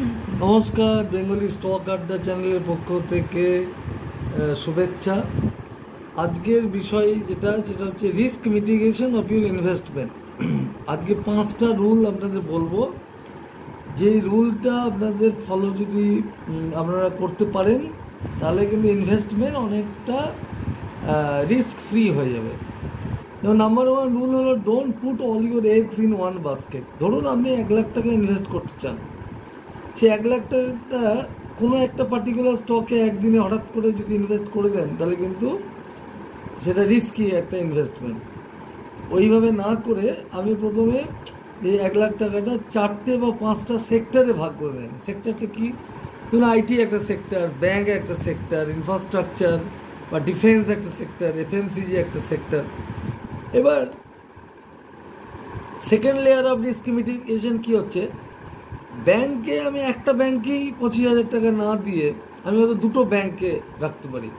নমস্কার, Bengali stock আড্ডা চ্যানেলের পক্ষ থেকে শুভেচ্ছা। আজকের বিষয় সেটা হচ্ছে risk mitigation of your investment. আজকে 5টা রুল আপনাদের বলবো, যেই রুলটা আপনাদের ফলো যদি আপনারা করতে পারেন তাহলে কিন্তু ইনভেস্টমেন্ট অনেকটা রিস্ক ফ্রি হয়ে যাবে। যেমন নাম্বার 1 রুল হলো, don't put all your eggs in one basket. ধরুন আপনি 1 লাখ টাকা ইনভেস্ট করতে চান, সে 1 লাখ টাকাটা কোনো একটা পার্টিকুলার স্টকে একদিনে হঠাৎ করে যদি ইনভেস্ট করে দেন তাহলে কিন্তু সেটা রিস্কি একটা ইনভেস্টমেন্ট। ওইভাবে না করে আপনি প্রথমে এই 1 লাখ টাকাটা 4টে বা 5টা সেক্টরে ভাগ করে দেন। সেক্টরটা কি? ধরুন আইটি একটা সেক্টর, ব্যাঙ্ক একটা সেক্টর, ইনফ্রাস্ট্রাকচার বা ডিফেন্স একটা সেক্টর, এফএমসিজি একটা সেক্টর। এবার second layer of risk mitigation কী হচ্ছে, ব্যাংকে আমি একটা ব্যাংকেই 25,000 টাকা না দিয়ে আমি হয়তো 2টো ব্যাংকে রাখতে পারি।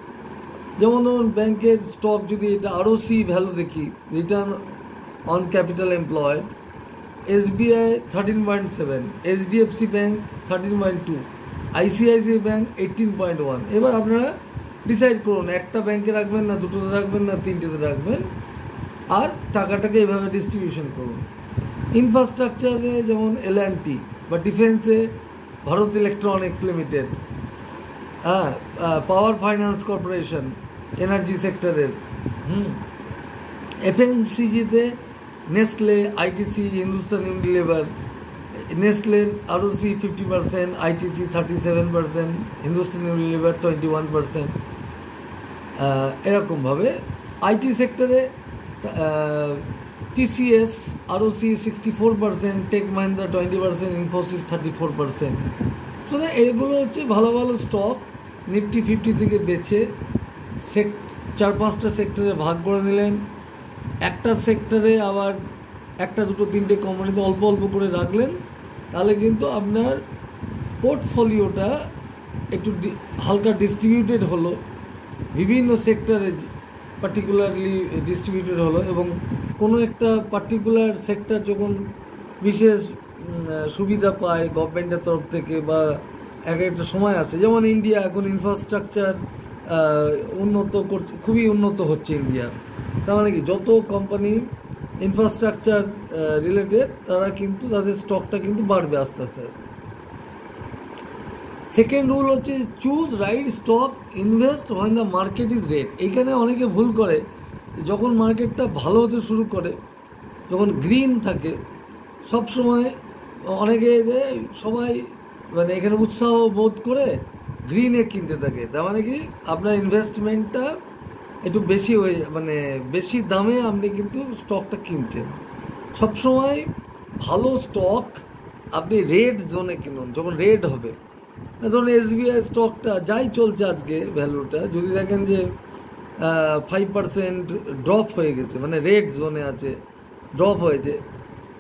যেমন ধরুন ব্যাংকের স্টক যদি এটা আরওসি ভ্যালু দেখি, return on capital employed, SBI 13.7, HDFC bank 13.2, ICICI bank 18.1। এবার আপনারা ডিসাইড করুন একটা ব্যাংকে রাখবেন না 2টোতে রাখবেন না 3টেতে রাখবেন, আর টাকাটাকে এভাবে ডিস্ট্রিবিউশন করুন। ইনফ্রাস্ট্রাকচারে যেমন এল&টি, বা ডিফেন্সে Bharat Electronics Limited, Power Finance Corporation energy সেক্টরের, এফএমসিজিতে নেসলে, আইটিসি, হিন্দুস্তান ইউনিলিভার। নেসলের আরওসি 50%, আইটিসি 37%, হিন্দুস্তান ইউনিলিভার 21%। এরকমভাবে আইটি সেক্টরে TCS ROC 64%, Tech Mahindra 20%, Infosys 34%। তো এগুলো হচ্ছে ভালো ভালো স্টক। নিফটি 50 থেকে বেছে 4-5টা সেক্টরে ভাগ করে নিলেন। একটা সেক্টরে আবার 1, 2, 3টে কোম্পানিতে অল্প অল্প করে রাখলেন, তাহলে কিন্তু আপনার পোর্টফোলিওটা একটু হালকা ডিস্ট্রিবিউটেড হলো, বিভিন্ন সেক্টরে পার্টিকুলারলি ডিস্ট্রিবিউটেড হলো। এবং কোনো একটা পার্টিকুলার সেক্টর যখন বিশেষ সুবিধা পায় গভর্নমেন্টের তরফ থেকে, বা একটা সময় আছে, যেমন ইন্ডিয়া এখন ইনফ্রাস্ট্রাকচার উন্নত করছে, খুবই উন্নত হচ্ছে ইন্ডিয়া। তার মানে কি, যত কোম্পানি ইনফ্রাস্ট্রাকচার রিলেটেড তারা কিন্তু তাদের স্টকটা কিন্তু বাড়বে আস্তে আস্তে। সেকেন্ড রুল হচ্ছে, choose right stock, invest when the market is red. এইখানে অনেকে ভুল করে, যখন মার্কেটটা ভালো হতে শুরু করে, যখন গ্রিন থাকে, সবসময় অনেকে সবাই মানে এখানে উৎসাহ বোধ করে গ্রিনে কিনতে থাকে। তার মানে কি, আপনার ইনভেস্টমেন্টটা একটু বেশি হয়ে, মানে বেশি দামে আপনি কিন্তু স্টকটা কিনছেন। সবসময় ভালো স্টক আপনি রেড জোনে কিনুন, যখন রেড হবে। ধরুন এসবিআই স্টকটা যাই চলছে আজকে ভ্যালুটা, যদি দেখেন যে 5% ড্রপ হয়ে গেছে, মানে রেড জোনে আছে, ড্রপ হয়েছে,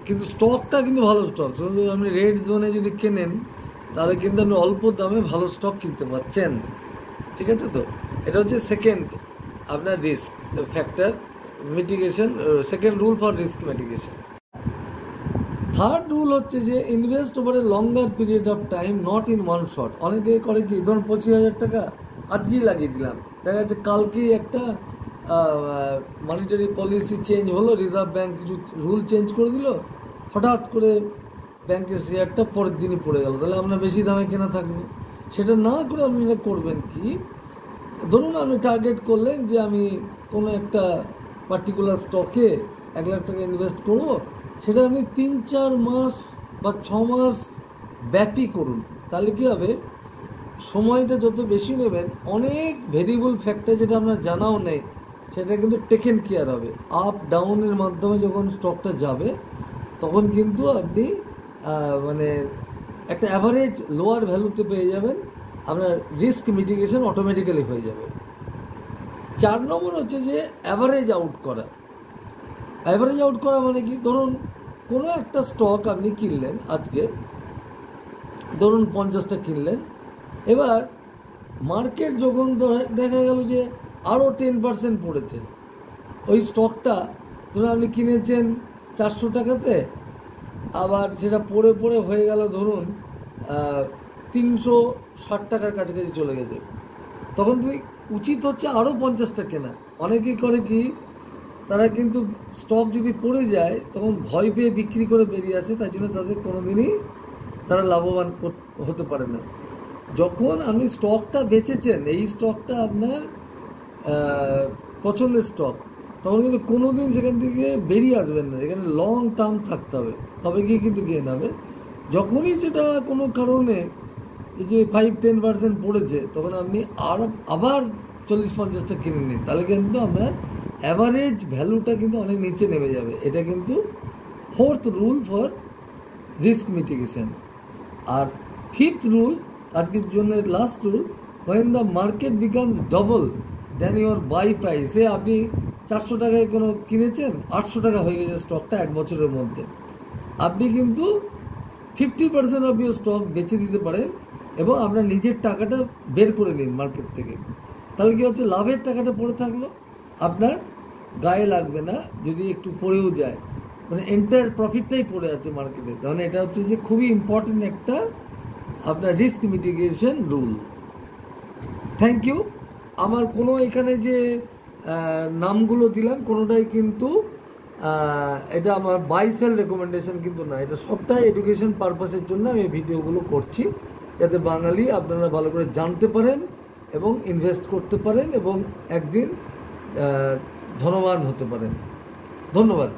কিন্তু স্টকটা কিন্তু ভালো স্টক। যদি আপনি রেড জোনে যদি কেনেন তাহলে কিন্তু আপনি অল্প দামে ভালো স্টক কিনতে পারছেন। ঠিক আছে? তো এটা হচ্ছে সেকেন্ড আপনার risk factor mitigation, second rule for risk mitigation. Third rule হচ্ছে যে, invest over a longer period of time, not in one shot. অনেকে করে কি, ধরুন 25,000 টাকা আজকেই লাগিয়ে দিলাম, দেখা যাচ্ছে কালকেই একটা মনিটারি পলিসি চেঞ্জ হলো, রিজার্ভ ব্যাঙ্ক কিছু রুল চেঞ্জ করে দিল, হঠাৎ করে ব্যাংকের শেয়ারটা পরের দিনই পড়ে গেল, তাহলে আপনার বেশি দামে কেনা থাকবে। সেটা না করে আপনি করবেন কি, ধরুন আপনি টার্গেট করলেন যে আমি কোনো একটা পার্টিকুলার স্টকে 1 লাখ টাকা ইনভেস্ট করবো, সেটা আপনি 3-4 মাস বা 6 মাস ব্যাপী করুন। তাহলে কী হবে, সময়টা যত বেশি নেবেন, অনেক ভেরিয়েবল ফ্যাক্টর যেটা আপনার জানাও নেই সেটা কিন্তু টেকেন কেয়ার হবে। আপ ডাউনের মাধ্যমে যখন স্টকটা যাবে তখন কিন্তু আপনি মানে একটা অ্যাভারেজ লোয়ার ভ্যালুতে পেয়ে যাবেন, আপনার রিস্ক মিটিগেশন অটোমেটিক্যালি হয়ে যাবে। 4 নম্বর হচ্ছে যে, অ্যাভারেজ আউট করা। অ্যাভারেজ আউট করা মানে কি, ধরুন কোনো একটা স্টক আপনি কিনলেন আজকে, ধরুন 50টা কিনলেন, এবার মার্কেট যখন দেখা গেল যে আরও 10% পড়েছে, ওই স্টকটা ধরুন আপনি কিনেছেন 400 টাকাতে, আবার সেটা পড়ে পড়ে হয়ে গেল ধরুন 360 টাকার কাছাকাছি চলে গেছে, তখন তুই উচিত হচ্ছে আরও 50টা কেনা। অনেকেই করে কি, তারা কিন্তু স্টক যদি পড়ে যায় তখন ভয় পেয়ে বিক্রি করে বেরিয়ে আসে, তাই জন্য তাদের কোনোদিনই তারা লাভবান হতে পারে না। যখন আপনি স্টকটা বেচেছেন, এই স্টকটা আপনার পছন্দের স্টক, তখন কিন্তু কোনোদিন সেখান থেকে বেরিয়ে আসবেন না, এখানে লং টার্ম থাকতে হবে, তবে গিয়ে কিন্তু গেইন হবে। যখনই সেটা কোনো কারণে এই যে 5-10% পড়েছে, তখন আপনি আবার 40-50টা কিনে নিন, তাহলে কিন্তু আপনার অ্যাভারেজ ভ্যালুটা কিন্তু অনেক নিচে নেমে যাবে। এটা কিন্তু 4th rule for risk mitigation. আর 5th রুল, আজকের জন্য last rule, when the market becomes double than your buy price, আপনি 400 টাকায় কোনো কিনেছেন, 800 টাকা হয়ে গেছে স্টকটা 1 বছরের মধ্যে, আপনি কিন্তু 50% অফ ইউর স্টক বেচে দিতে পারেন এবং আপনার নিজের টাকাটা বের করে নিন মার্কেট থেকে। তাহলে কী হচ্ছে, লাভের টাকাটা পড়ে থাকলো, আপনার গায়ে লাগবে না যদি একটু পড়েও যায়, মানে এন্টায়ার প্রফিটটাই পড়ে আছে মার্কেটে। তাহলে এটা হচ্ছে যে খুবই ইম্পর্টেন্ট একটা আপনার risk mitigation rule. Thank you. আমার কোনো এখানে যে নামগুলো দিলাম কোনোটাই কিন্তু এটা আমার বাই সেল রেকমেন্ডেশন কিন্তু না, এটা সবটাই এডুকেশন পারপাসের জন্য আমি এই ভিডিওগুলো করছি, যাতে বাঙালি আপনারা ভালো করে জানতে পারেন এবং ইনভেস্ট করতে পারেন এবং একদিন ধনবান হতে পারেন। ধন্যবাদ।